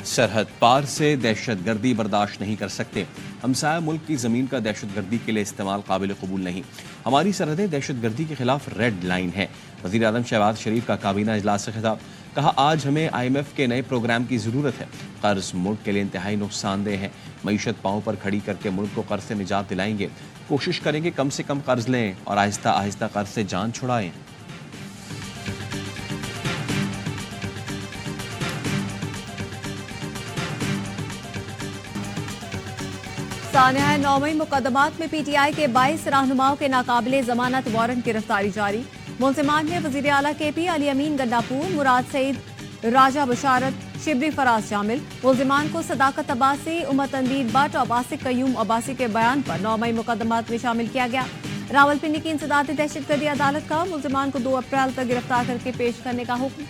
सरहद पार से दहशतगर्दी बर्दाश्त नहीं कर सकते। हमसाया मुल्क की ज़मीन का दहशतगर्दी के लिए इस्तेमाल काबिल कबूल नहीं। हमारी सरहदें दहशतगर्दी के खिलाफ रेड लाइन है। वज़ीर आज़म शहबाज शरीफ का काबीना इजलास से खिताब। कहा, आज हमें IMF के नए प्रोग्राम की ज़रूरत है। कर्ज मुल्क के लिए इंतहाई नुकसानदेह है। मईशत पाँव पर खड़ी करके मुल्क को कर्ज से निजात दिलाएंगे। कोशिश करेंगे कम से कम कर्ज लें और आहिस्ता आहिस्ता कर्ज से जान छुड़ाएं। सानिया 9 मई मुकदमात में PTI के 22 रहनुमाओं के नाकाबिले जमानत वारंट गिरफ्तारी जारी। मुलजिमान में वज़ीर आला KP अली अमीन गन्नापुर, मुराद सईद, राजा बशारत, शिबरी फराज शामिल। मुलजिमान को सदाकत अब्बासी, उमर तनवीर भट्ट और आसिक कयूम अब्बासी के बयान पर 9 मई मुकदमात में शामिल किया गया। रावलपिंडी की इंसदादी दहशतगर्दी अदालत का मुलजिमान को 2 अप्रैल तक गिरफ्तार करके पेश करने का हुक्म।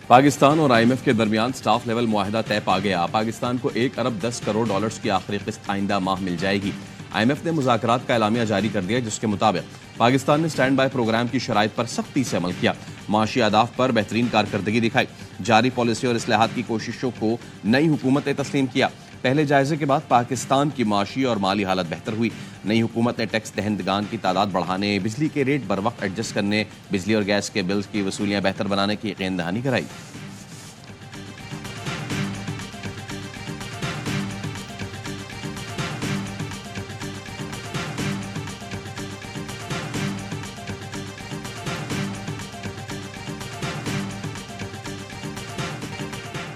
पाकिस्तान और IMF के दरमियान स्टाफ लेवल मुआहिदा तय पा गया। पाकिस्तान को 1 अरब 10 करोड़ डॉलर्स की आखिरी किस्त आइंदा माह मिल जाएगी। IMF ने मुज़ाकरात का एलामिया जारी कर दिया, जिसके मुताबिक पाकिस्तान ने स्टैंड बाय प्रोग्राम की शराइत पर सख्ती से अमल किया, माशी अहदाफ पर बेहतरीन कारकर्दगी दिखाई, जारी पॉलिसी और इस्लाहात की कोशिशों को नई हुकूमत ने तस्लीम किया। पहले जायजे के बाद पाकिस्तान की माशी और माली हालत बेहतर हुई। नई हुकूमत ने टैक्स दहंदगान की तादाद बढ़ाने, बिजली के रेट बर वक्त एडजस्ट करने, बिजली और गैस के बिल्स की वसूलियाँ बेहतर बनाने की यकीन दहानी कराई।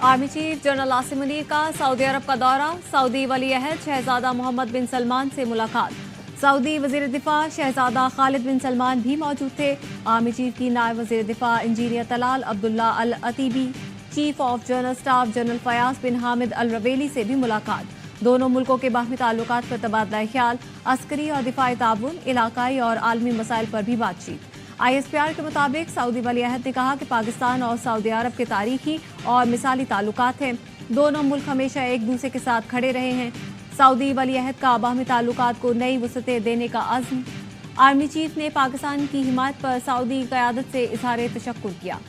Army chief general Asim Munir का सऊदी अरब का दौरा। सऊदी वली अहद शहजादा मोहम्मद बिन सलमान से मुलाकात। सऊदी वजीर दिफा शहजादा खालिद बिन सलमान भी मौजूद थे। आर्मी चीफ की नायब वजीर दिफा engineer Talal Abdullah Al Otaibi, chief of general staff general Fayyadh bin Hamed Al Ruwaili से भी मुलाकात। दोनों मुल्कों के बाहमी ताल्लुकात पर तबादला ख्याल, अस्करी और दिफाई ताउन, इलाकाई और आलमी मसाइल पर भी बातचीत। ISPR के मुताबिक सऊदी वली अहद ने कहा कि पाकिस्तान और सऊदी अरब के तारीखी और मिसाली ताल्लुकात हैं। दोनों मुल्क हमेशा एक दूसरे के साथ खड़े रहे हैं। सऊदी वली अहद का बाहमी ताल्लुकात को नई वसअतें देने का अज़्म। आर्मी चीफ ने पाकिस्तान की हिमायत पर सऊदी क़यादत से इज़हार तशक्कुर किया।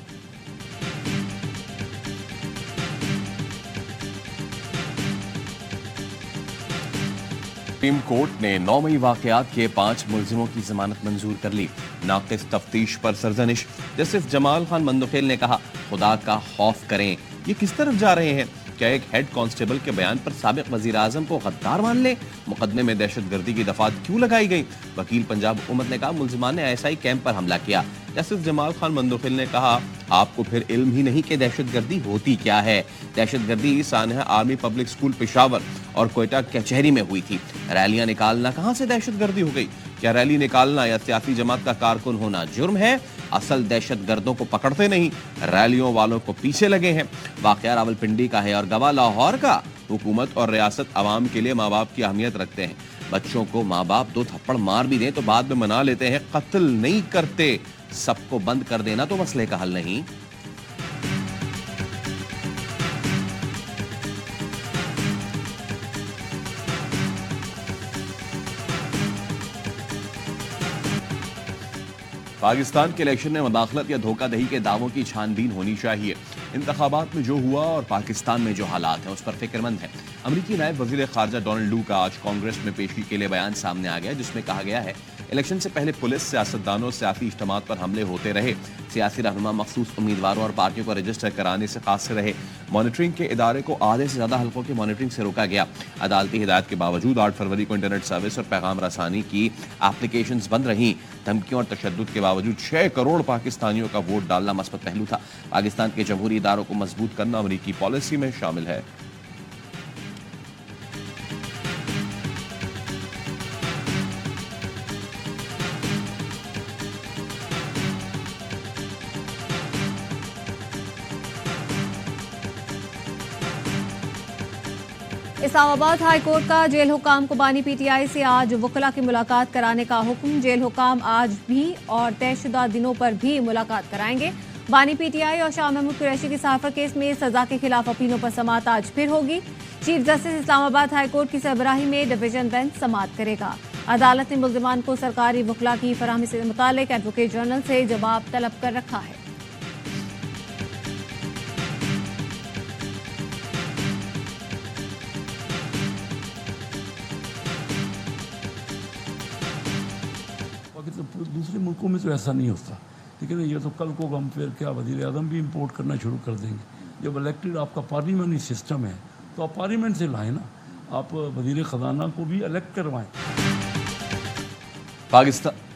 सुप्रीम कोर्ट ने 9 मई वाकयात के 5 मुलजिमों की जमानत मंजूर कर ली। नाक़िस तफ्तीश पर सरजनिश। जस्टिस जमाल खान मंदोखेल ने कहा, खुदा का खौफ करें, ये किस तरफ जा रहे हैं? क्या एक हेड कांस्टेबल के बयान पर साबिक वजीर आजम को गद्दार मान ले? मुकदमे में दहशतगर्दी की दफात क्यों लगाई गई? वकील पंजाब हुकूमत ने कहा, मुलजिमान ने ISI कैंप पर हमला किया। जस्टिस जमाल खान मंदोखेल ने कहा, आपको फिर इल्म ही नहीं कि दहशतगर्दी होती क्या है। दहशतगर्दी सानहा आर्मी पब्लिक स्कूल पेशावर और कोयटा कचहरी में हुई थी। रैलियां निकालना कहां से दहशतगर्दी हो गई? क्या रैली निकालना या सियासी जमात का कारकुन होना जुर्म है? असल दहशतगर्दों को पकड़ते नहीं, रैलियों वालों को पीछे लगे हैं। वाकया रावलपिंडी का है और गवाह लाहौर का। हुकूमत और रियासत अवाम के लिए माँ बाप की अहमियत रखते हैं। बच्चों को माँ बाप 2 थप्पड़ मार भी दें तो बाद में मना लेते हैं, कत्ल नहीं करते। सबको बंद कर देना तो मसले का हल नहीं। पाकिस्तान के इलेक्शन में मदाखलत या धोखाधड़ी के दावों की छानबीन होनी चाहिए। इंतखाबात में जो हुआ और पाकिस्तान में जो हालात हैं उस पर फिक्रमंद है। अमरीकी नायब वजीर खारजा डोनाल्ड लू का आज कांग्रेस में पेशी के लिए बयान सामने आ गया, जिसमें कहा गया है, इलेक्शन से पहले पुलिस सियासतदानों सियासी इज्तिमात पर हमले होते रहे। सियासी रहनुमा मखसूस उम्मीदवारों और पार्टियों को रजिस्टर कराने से कासिर रहे। मॉनिटरिंग के इदारे को आधे से ज्यादा हल्कों की मॉनिटरिंग से रोका गया। अदालती हिदायत के बावजूद 8 फरवरी को इंटरनेट सर्विस और पैगाम रसानी की एप्लीकेशंस बंद रहीं। धमकियों और तशद्दुद के बावजूद 6 करोड़ पाकिस्तानियों का वोट डालना मस्बत पहलू था। पाकिस्तान के जमहूरी इदारों को मजबूत करना अमरीकी पॉलिसी में शामिल है। इस्लामाबाद हाई कोर्ट का जेल हुकाम को बानी PTI से आज वकला की मुलाकात कराने का हुक्म। जेल हुकाम आज भी और तयशुदा दिनों पर भी मुलाकात कराएंगे। बानी PTI और शाह महमूद कुरैशी के साफर केस में सजा के खिलाफ अपीलों पर समाअत आज फिर होगी। Chief justice Islamabad high court की सरबराही में डिवीजन बेंच समाअत करेगा। अदालत ने मुल्जिमान को सरकारी वकला की फराहमी से मुतालिक एडवोकेट जनरल से जवाब तलब कर रखा है। पाकिस्तान दूसरे मुल्कों में तो ऐसा नहीं होता, लेकिन ये तो कल को हम फिर क्या वज़ीर आज़म भी इंपोर्ट करना शुरू कर देंगे। जब इलेक्टेड आपका पार्लियामेंट्री सिस्टम है तो आप पार्लियामेंट से लाएँ ना, आप वज़ीर ख़जाना को भी इलेक्ट करवाएँ। पाकिस्तान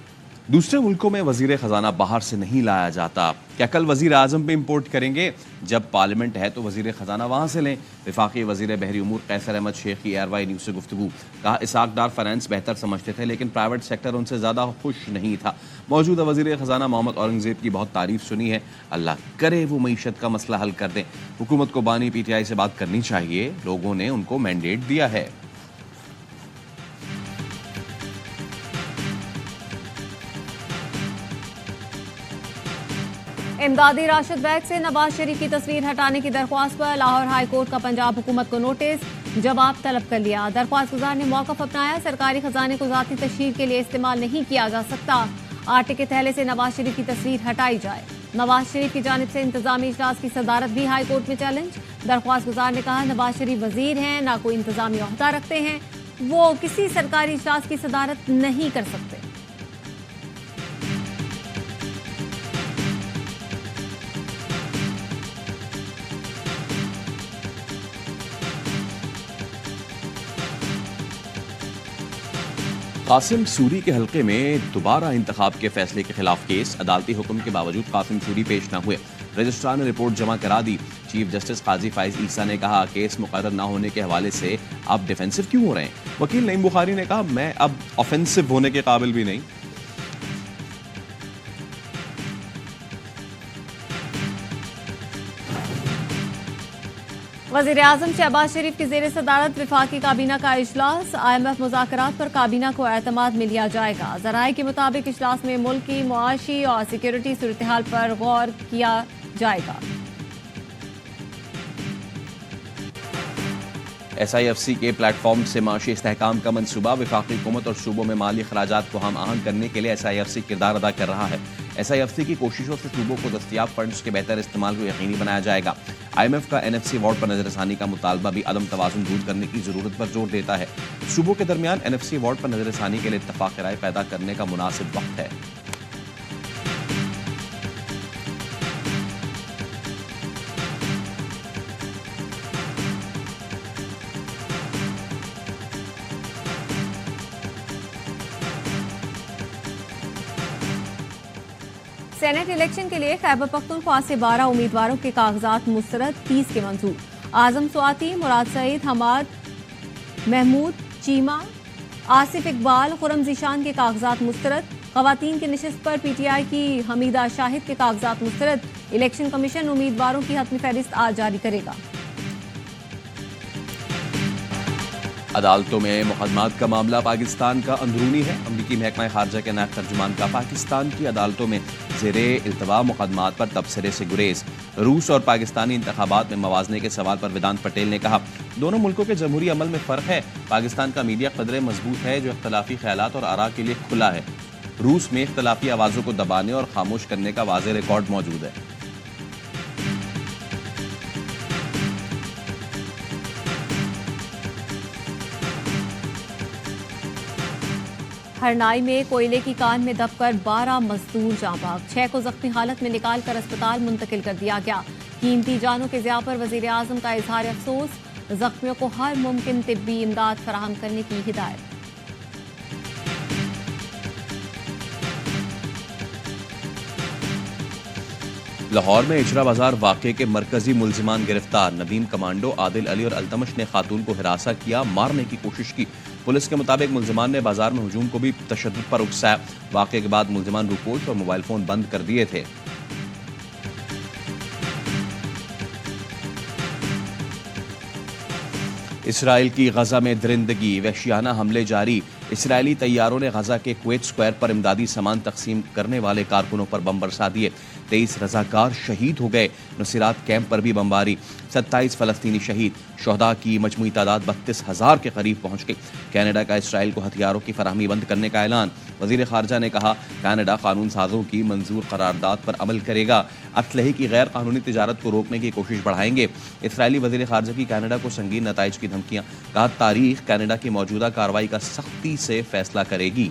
दूसरे मुल्कों में वजीर खजाना बाहर से नहीं लाया जाता। क्या कल वजीर आजम पे इंपोर्ट करेंगे? जब पार्लियामेंट है तो वजीर खजाना वहां से लें। वफाकी वजीर बहरी उमूर कैसर अहमद शेख की एयरवाई न्यूज़ से गुफ्तगू। कहा इसाक डार फाइनेंस बेहतर समझते थे लेकिन प्राइवेट सेक्टर उनसे ज़्यादा खुश नहीं था। मौजूदा वजीर खजाना मोहम्मद औरंगजेब की बहुत तारीफ सुनी है, अल्लाह करे वो मीशत का मसला हल कर दें। हुकूमत को बानी PTI से बात करनी चाहिए, लोगों ने उनको मैंडेट दिया है। इमदादी राशिद बैग से नवाज शरीफ की तस्वीर हटाने की दरख्वास्त पर लाहौर हाई कोर्ट का पंजाब हुकूमत को नोटिस, जवाब तलब कर लिया। दरख्वास्त गुजार ने मौक़िफ़ अपनाया, सरकारी खजाने को ज़ाती तशहीर के लिए इस्तेमाल नहीं किया जा सकता। आटे के थैले से नवाज शरीफ की तस्वीर हटाई जाए। नवाज शरीफ की जानिब से इंतजामी इजलास की सदारत भी हाई कोर्ट में चैलेंज। दरख्वास्त गुजार ने कहा नवाज शरीफ वजीर हैं, ना कोई इंतजामी ओहदा रखते हैं, वो किसी सरकारी इजलास की सदारत नहीं कर सकते। कासिम सूरी के हल्के में दोबारा इंतखाब के फैसले के खिलाफ केस, अदालती हुक्म के बावजूद कासिम सूरी पेश न हुए। रजिस्ट्रार ने रिपोर्ट जमा करा दी। चीफ जस्टिस काजी फाइज ईसा ने कहा केस मुकर्रर न होने के हवाले से आप डिफेंसिव क्यों हो रहे हैं? वकील नईम बुखारी ने कहा मैं अब ऑफेंसिव होने के काबिल भी नहीं। वज़ीर आज़म शहबाज शरीफ की ज़ेर सदारत वफाकी काबीना का इजलास, IMF मुज़ाकरात पर काबीना को एतमाद में लिया जाएगा। ज़राए के मुताबिक इजलास में मुल्क की मुआशी और सिक्योरिटी सूरत हाल पर गौर किया जाएगा। SIFC के प्लेटफॉर्म से माशी इस्तेहकाम का मनसूबा, वफाकी हुकूमत और सूबों में माली अखराजात को हम आहंग करने के लिए SIFC किरदार अदा कर रहा है। SIFC की कोशिशों से सूबों को दस्तियाब फंड्स के बेहतर इस्तेमाल को यकीनी बनाया जाएगा। IMF का NFC अवार्ड पर नजरसानी का मुतालबा भी अदम तवाज़ुन दूर करने की जरूरत पर जोर देता है। सूबों के दरमियान NFC अवार्ड पर नजरसानी के लिए इत्तफाक राय पैदा करने का मुनासिब वक्त है। सेनेट इलेक्शन के लिए खैबर पख्तूनख्वा से 12 उम्मीदवारों के कागजात मुस्तरद, 30 के मंजूर। आजम स्वाति, मुराद सईद, हमाद महमूद चीमा, आसिफ इकबाल, खुरम जीशान के कागजात मुस्तरद। खवातीन की नशिस्त पर PTI की हमीदा शाहिद के कागजात मुस्तरद। इलेक्शन कमीशन उम्मीदवारों की हतमी फहरिस्त आज जारी करेगा। अदालतों में मुकदमात का मामला पाकिस्तान का अंदरूनी है। अमरीकी महकमा खारजा के नायब तर्जुमान का पाकिस्तान की अदालतों में ज़ेरे इल्तवा मुकदमात पर तबसरे से गुरेज। रूस और पाकिस्तानी इंतखाबात में मवाजने के सवाल पर वेदांत पटेल ने कहा दोनों मुल्कों के जमहूरी अमल में फ़र्क है। पाकिस्तान का मीडिया कदरे मजबूत है जो इख्तलाफी ख्यालात और आरा के लिए खुला है। रूस में इख्तलाफी आवाज़ों को दबाने और खामोश करने का वाज़े रिकॉर्ड मौजूद है। हरनाई में कोयले की कान में दबकर 12 मजदूर जाँ बाग, 6 को जख्मी हालत में निकालकर अस्पताल मुंतकिल कर दिया गया। कीमती जानों के ज़िया पर वज़ीर आज़म का इजहार अफसोस, जख्मियों को हर मुमकिन तिब्बी इमदाद फराहम करने की हिदायत। लाहौर में इजरा बाजार वाक़े के मरकजी मुल्जिमान गिरफ्तार। नदीम कमांडो, आदिल अली और अल्तमश ने खातून को हिरासा किया, मारने की कोशिश की। पुलिस के मुताबिक मुल्जिमान ने बाजार में हुजूम को भी तशद्दुद पर उकसाया। वाक़े के बाद मुल्जिमान रुपोश और मोबाइल फोन बंद कर दिए थे। इसराइल की गजा में दरिंदगी, वहशियाना हमले जारी। इसराइली तैयारों ने गजा के कुवैत स्क्वायर पर इमदादी सामान तकसीम करने वाले कारकुनों पर बम बरसा दिए। 23 रजाकार शहीद हो गए। नुसीरात कैंप पर भी बमबारी, 27 फलस्तीनी शहीद। शोहदा की मजमूई तादाद 32,000 के करीब पहुंच गई। कनाडा का इसराइल को हथियारों की फराहमी बंद करने का ऐलान। वजीर खारजा ने कहा कनाडा कानून साजों की मंजूर करारदाद पर अमल करेगा। असलहे की गैर कानूनी तिजारत को रोकने की कोशिश बढ़ाएंगे। इसराइली वजीर खारजा की कनाडा को संगीन नताइज की धमकियां। कहा तारीख कनाडा की मौजूदा कार्रवाई का सख्ती से फैसला करेगी।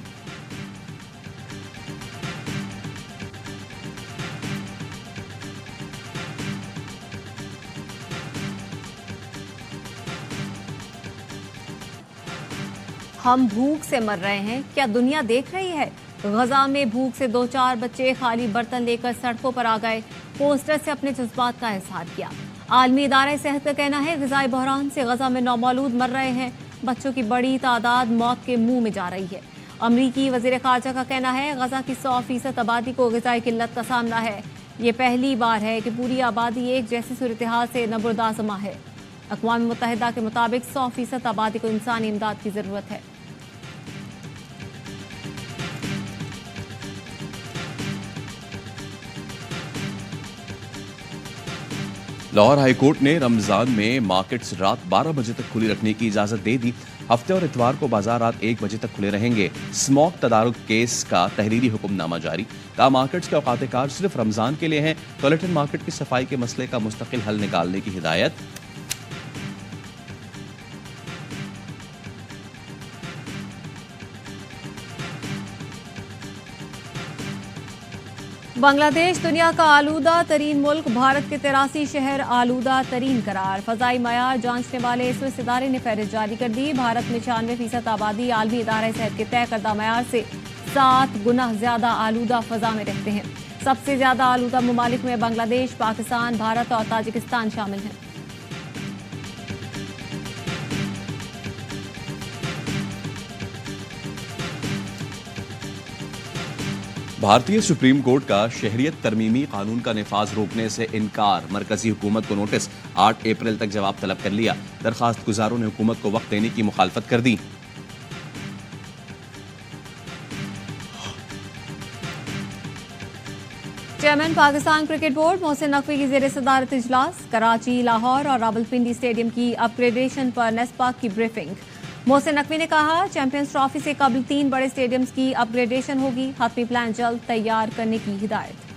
हम भूख से मर रहे हैं, क्या दुनिया देख रही है? गजा में भूख से 2-4 बच्चे खाली बर्तन लेकर सड़कों पर आ गए, पोस्टर से अपने जज्बात का इजहार किया। आलमी इदारे सेहत का कहना है ग़िज़ाई बहरान से गजा में नौमौलूद मर रहे हैं, बच्चों की बड़ी तादाद मौत के मुंह में जा रही है। अमरीकी वज़ीर ख़ारजा का कहना है गजा की 100% आबादी को ग़िज़ाई किल्लत का सामना है। ये पहली बार है कि पूरी आबादी एक जैसी सूरत हाल से नबुरदाज़मा है। अक़वाम मुत्तहिदा के मुताबिक 100% आबादी को इंसानी इमदाद की ज़रूरत है। लाहौर हाईकोर्ट ने रमजान में मार्केट्स रात 12 बजे तक खुली रखने की इजाजत दे दी। हफ्ते और इतवार को बाजार रात 1 बजे तक खुले रहेंगे। स्मॉक तदारुक केस का तहरीरी हुक्मनामा जारी। कहा मार्केट्स के औकात कार सिर्फ रमजान के लिए हैं। टॉयलेट एंड मार्केट की सफाई के मसले का मुस्तकिल हल निकालने की हिदायत। बांग्लादेश दुनिया का आलूदा तरीन मुल्क, भारत के 83 शहर आलूदा तरीन करार। फजाई मयार जांचने वाले स्विस इदारे ने फहरिस्त जारी कर दी। भारत में 96% आबादी आलमी इदारे सेहत के तय करदा मयार से 7 गुना ज्यादा आलूदा फजा में रहते हैं। सबसे ज्यादा आलूदा ममालिक में बांग्लादेश, पाकिस्तान, भारत और ताजिकिस्तान शामिल हैं। भारतीय सुप्रीम कोर्ट का शहरियत तरमीमी कानून का निफाज रोकने से इनकार। मरकजी हुकूमत को नोटिस, 8 अप्रैल तक जवाब तलब कर लिया। दरखास्त गुजारों ने हुकूमत को वक्त देने की मुखालफत कर दी। Chairman Pakistan cricket board Mohsin Naqvi की ज़ेर सदारत इजलास। कराची, लाहौर और रावलपिंडी स्टेडियम की अपग्रेडेशन पर नेस्पाक की ब्रीफिंग। मोहसिन नकवी ने कहा चैंपियंस ट्रॉफी से कबल 3 बड़े स्टेडियम्स की अपग्रेडेशन होगी। हतमी प्लान जल्द तैयार करने की हिदायत।